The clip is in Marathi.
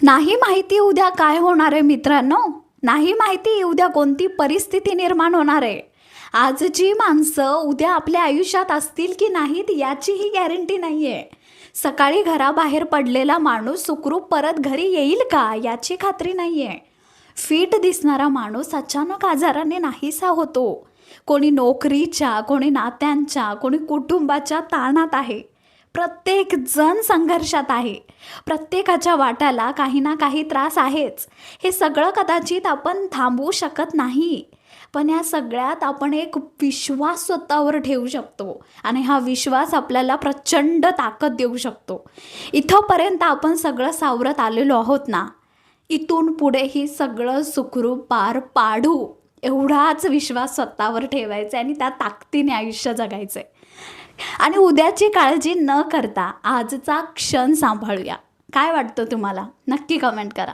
नाही माहिती उद्या काय होणार आहे मित्रांनो. नाही माहिती उद्या कोणती परिस्थिती निर्माण होणार आहे. आजची माणसं उद्या आपल्या आयुष्यात असतील की नाहीत याचीही गॅरंटी नाही आहे. सकाळी घराबाहेर पडलेला माणूस सुखरूप परत घरी येईल का याची खात्री नाही आहे. फिट दिसणारा माणूस अचानक आजाराने नाहीसा होतो. कोणी नोकरीच्या, कोणी नात्यांच्या, कोणी कुटुंबाच्या ताणात आहे. प्रत्येक जण संघर्षात आहे. प्रत्येकाच्या वाट्याला काही ना काही त्रास आहेच. हे सगळं कदाचित आपण थांबवू शकत नाही. पण या सगळ्यात आपण एक विश्वास स्वतःवर ठेवू शकतो आणि हा विश्वास आपल्याला प्रचंड ताकद देऊ शकतो. इथंपर्यंत आपण सगळं सावरत आलेलो आहोत ना, इथून पुढेही सगळं सुखरूप पार पाडू एवढाच विश्वास स्वतःवर ठेवायचा आणि त्या ताकदीने आयुष्य जगायचं आहे. आणि उद्याची काळजी न करता आजचा क्षण सांभाळूया. काय वाटतं तुम्हाला? नक्की कमेंट करा.